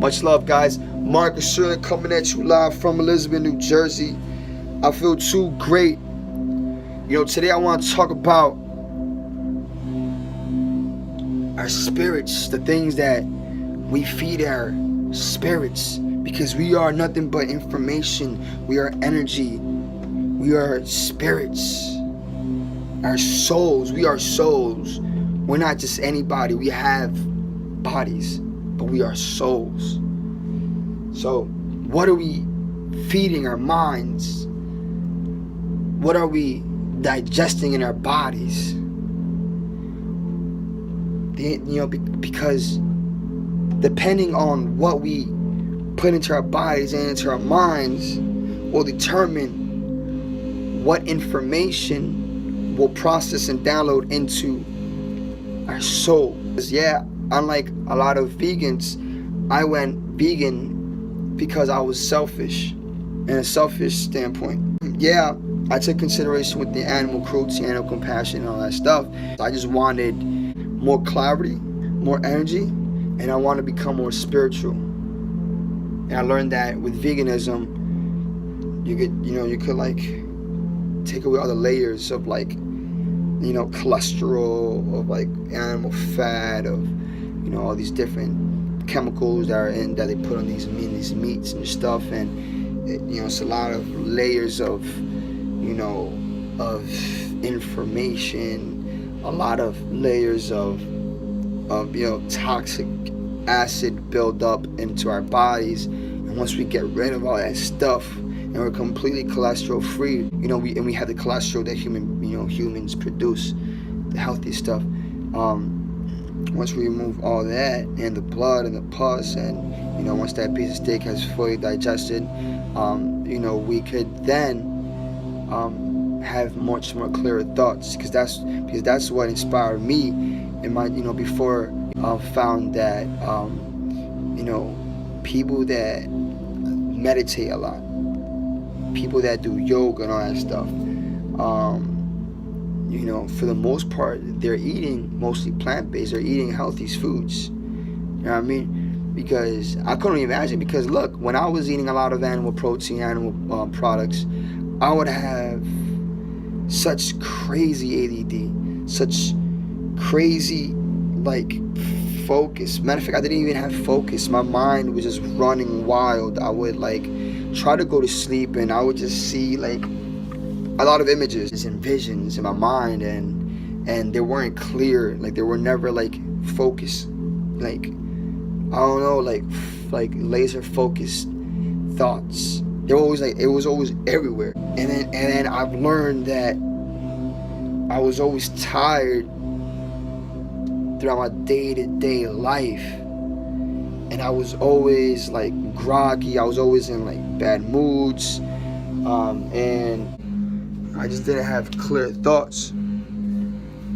Much love, guys. Marcus Sherlin coming at you live from Elizabeth, New Jersey. I feel too great. Today I want to talk about our spirits, the things that we feed our spirits, because we are nothing but information. We are energy. We are spirits. Our souls. We are souls. We're not just anybody. We have bodies, but we are souls. So what are we feeding our minds? What are we digesting in our bodies? Because depending on what we put into our bodies and into our minds will determine what information will process and download into our soul. Yeah, unlike a lot of vegans, I went vegan because I was selfish, in a selfish standpoint. Yeah, I took consideration with the animal cruelty, animal compassion, and all that stuff. I just wanted more clarity, more energy, and I want to become more spiritual. And I learned that with veganism, you could like take away all the layers of like, cholesterol, of like animal fat, of all these different chemicals that they put on these meats and stuff, and it's a lot of layers of information, a lot of layers of toxic acid build up into our bodies. And once we get rid of all that stuff and we're completely cholesterol free, we have the cholesterol that humans produce, the healthy stuff. Once we remove all that and the blood and the pus, and once that piece of steak has fully digested, we could then have much more clearer thoughts, because that's what inspired me in my before found that people that meditate a lot, people that do yoga and all that stuff, for the most part, they're eating mostly plant-based. They're eating healthy foods. You know what I mean? Because I couldn't imagine. Because look, when I was eating a lot of animal protein, animal products, I would have such crazy ADD, such crazy focus. Matter of fact, I didn't even have focus. My mind was just running wild. I would try to go to sleep, and I would just see a lot of images and visions in my mind, and they weren't clear. They were never focused. I don't know, laser focused thoughts. They were always it was always everywhere. And then I've learned that I was always tired throughout my day-to-day life, and I was always groggy. I was always in bad moods, and I just didn't have clear thoughts.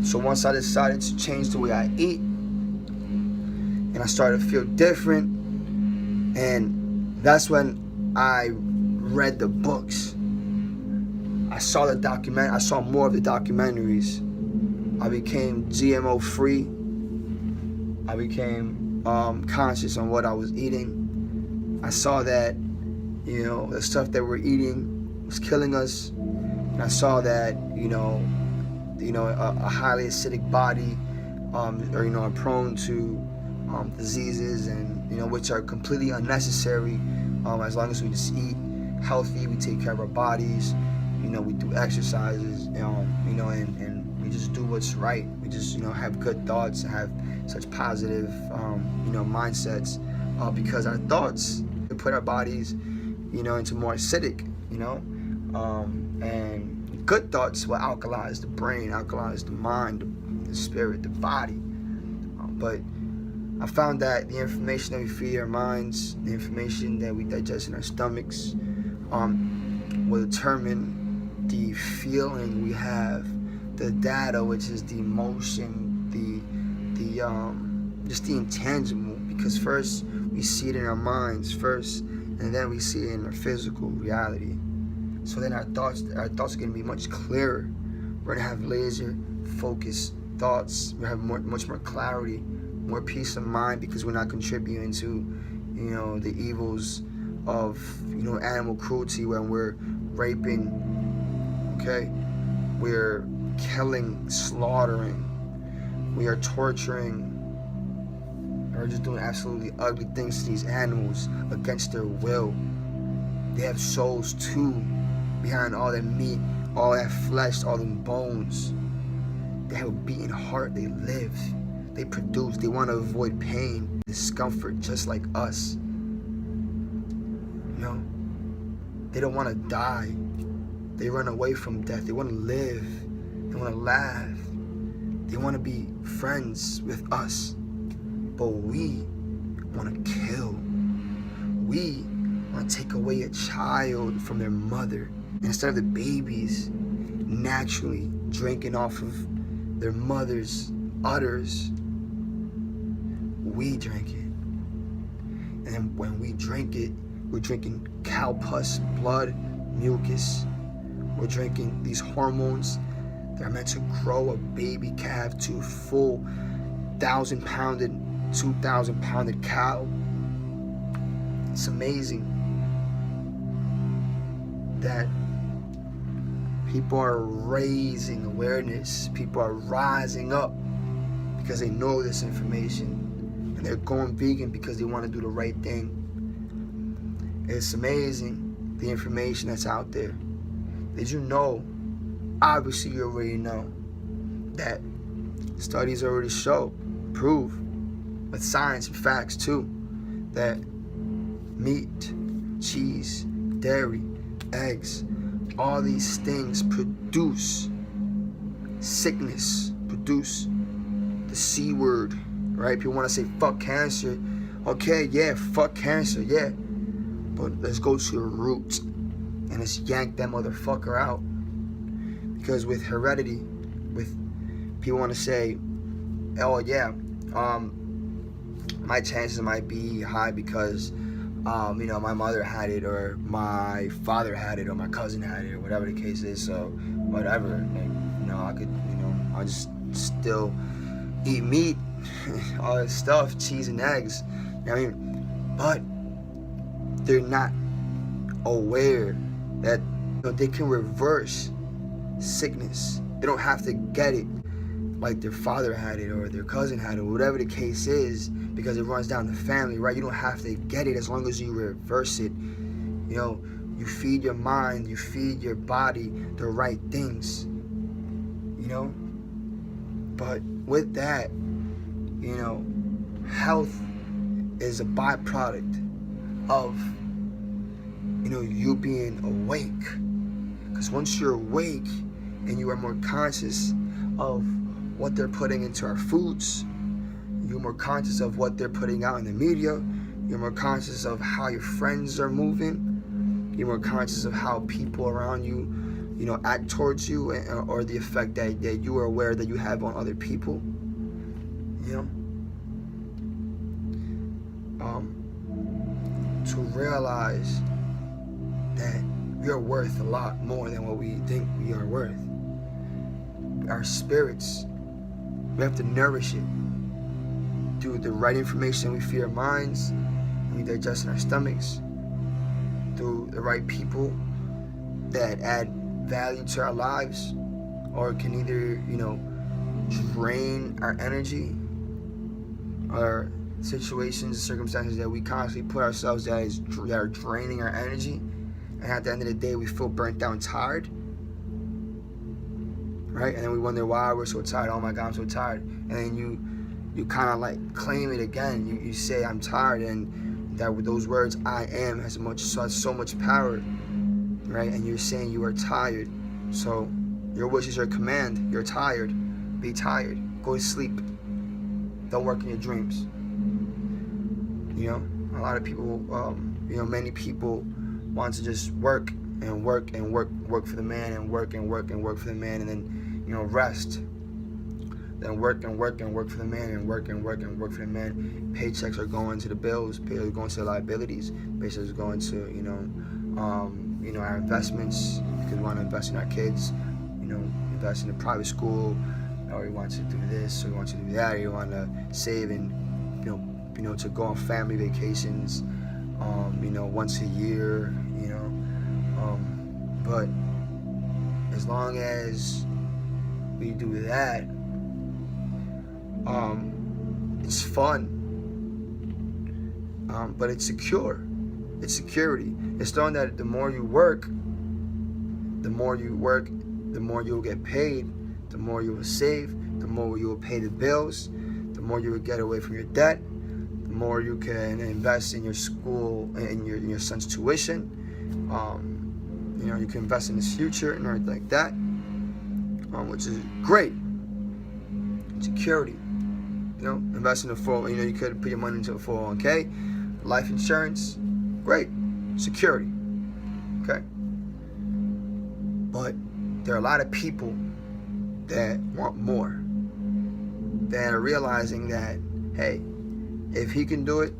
So once I decided to change the way I eat, and I started to feel different, and that's when I read the books. I saw more of the documentaries. I became GMO free. I became conscious on what I was eating. I saw that the stuff that we're eating was killing us. And I saw that a highly acidic body are prone to diseases, and which are completely unnecessary. As long as we just eat healthy, we take care of our bodies, we do exercises, and we just do what's right. We just have good thoughts, have such positive mindsets, because our thoughts put our bodies into more acidic, and good thoughts will alkalize the brain, alkalize the mind, the spirit, the body. But I found that the information that we feed our minds, the information that we digest in our stomachs, will determine the feeling we have, the data, which is the emotion, just the intangible. Because first we see it in our minds first, and then we see it in our physical reality. So then our thoughts are going to be much clearer. We're going to have laser focused thoughts. We have much more clarity, more peace of mind, because we're not contributing to the evils of, animal cruelty when we're raping, okay? We're killing, slaughtering, we are torturing, or just doing absolutely ugly things to these animals against their will. They have souls too, behind all that meat, all that flesh, all them bones. They have a beating heart, they live, they produce, they want to avoid pain, discomfort, just like us. They don't want to die. They run away from death. They want to live. They want to laugh. They want to be friends with us. But we want to kill. We want to take away a child from their mother. Instead of the babies naturally drinking off of their mother's udders, we drink it. And then when we drink it, we're drinking cow pus, blood, mucus. We're drinking these hormones that are meant to grow a baby calf to a full 1,000-pounded, 2,000-pounded cow. It's amazing that people are raising awareness. People are rising up because they know this information. And they're going vegan because they want to do the right thing. It's amazing, the information that's out there. Did you know, obviously you already know, that studies already show, prove, with science and facts too, that meat, cheese, dairy, eggs, all these things produce sickness, produce the C word, right? People want to say fuck cancer. Okay, yeah, fuck cancer, yeah. But let's go to the root and let's yank that motherfucker out. Because with heredity, with people want to say, oh yeah, my chances might be high because my mother had it, or my father had it, or my cousin had it, or whatever the case is. So whatever, I could, I'll just still eat meat, all that stuff, cheese and eggs. But they're not aware that they can reverse sickness. They don't have to get it like their father had it or their cousin had it, whatever the case is, because it runs down the family, right? You don't have to get it as long as you reverse it. You feed your mind, you feed your body the right things, But with that, health is a byproduct of you being awake. Because once you're awake and you are more conscious of what they're putting into our foods, you're more conscious of what they're putting out in the media, you're more conscious of how your friends are moving, you're more conscious of how people around you act towards you, or the effect that you are aware that you have on other people. To realize that we're worth a lot more than what we think we are worth. Our spirits, we have to nourish it through the right information we feed our minds, we digest in our stomachs, through the right people that add value to our lives, or can either drain our energy, or situations and circumstances that we constantly put ourselves that are draining our energy, and at the end of the day we feel burnt out and tired, right? And then we wonder why we're so tired. Oh my God, I'm so tired. And then you kind of like claim it again. You say I'm tired, and that with those words I am has so much power, right? And you're saying you are tired, so your wish is your command. You're tired, be tired, go to sleep, don't work in your dreams. A lot of people, many people want to just work and work and work for the man, and work for the man, and then rest. Then work and work for the man, and work for the man. Paychecks are going to the bills, paychecks are going to the liabilities, paychecks are going to our investments, because we want to invest in our kids, invest in a private school, or we want to do this, or we want to do that, or you want to save and to go on family vacations, once a year, but as long as we do that, it's fun, but it's secure. It's security. It's knowing that the more you work, the more you'll get paid, the more you will save, the more you will pay the bills, the more you will get away from your debt, the more you can invest in your school, in your son's tuition. You can invest in his future and everything like that, which is great. Security. Invest in a 401k. You could put your money into a 401k, life insurance. Great. Security. Okay. But there are a lot of people that want more, that are realizing that, hey, if he can do it,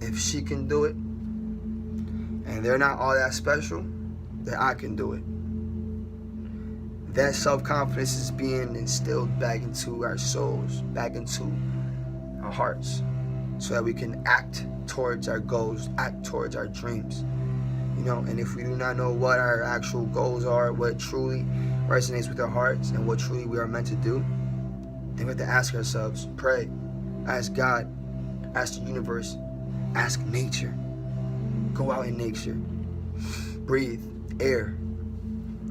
if she can do it, and they're not all that special, that I can do it. That self-confidence is being instilled back into our souls, back into our hearts, so that we can act towards our goals, act towards our dreams. And if we do not know what our actual goals are, what truly resonates with our hearts, and what truly we are meant to do, then we have to ask ourselves, pray, ask God, ask the universe, ask nature. Go out in nature, breathe air,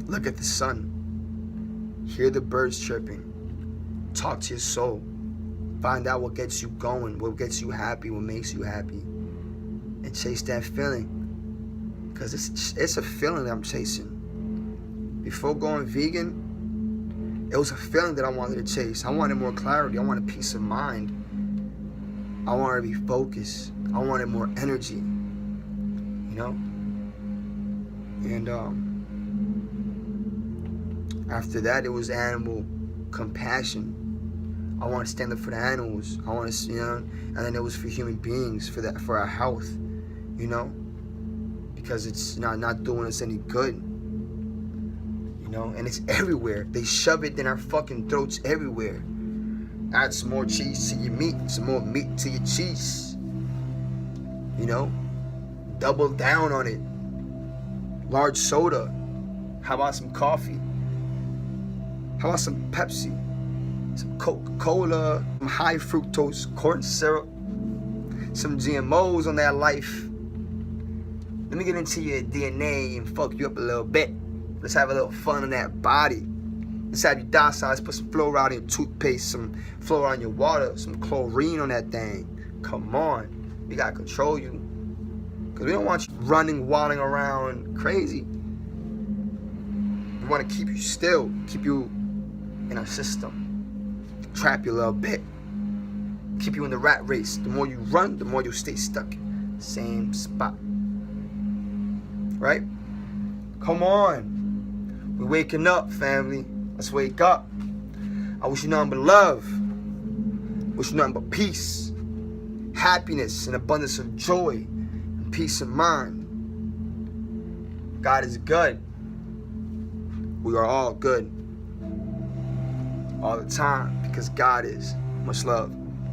look at the sun, hear the birds chirping, talk to your soul, find out what gets you going, what gets you happy, what makes you happy, and chase that feeling. Because it's a feeling that I'm chasing. Before going vegan, it was a feeling that I wanted to chase. I wanted more clarity. I wanted peace of mind. I wanted to be focused. I wanted more energy. And after that, it was animal compassion. I want to stand up for the animals. I want to, and then it was for human beings, for our health, because it's not doing us any good, and it's everywhere. They shove it in our fucking throats everywhere. Add some more cheese to your meat, some more meat to your cheese, double down on it. Large soda. How about some coffee? How about some Pepsi? Some Coca-Cola, some high fructose corn syrup, some GMOs on that life. Let me get into your DNA and fuck you up a little bit. Let's have a little fun in that body. Let's have you docile. Let's put some fluoride in your toothpaste, some fluoride in your water, some chlorine on that thing. Come on. We gotta control you. Because we don't want you running, waddling around crazy. We want to keep you still, keep you in our system, trap you a little bit, keep you in the rat race. The more you run, the more you'll stay stuck. Same spot. Right? Come on. We're waking up, family. Let's wake up. I wish you nothing but love. Wish you nothing but peace, happiness, and abundance of joy. Peace of mind. God is good. We are all good all the time because God is. Much love.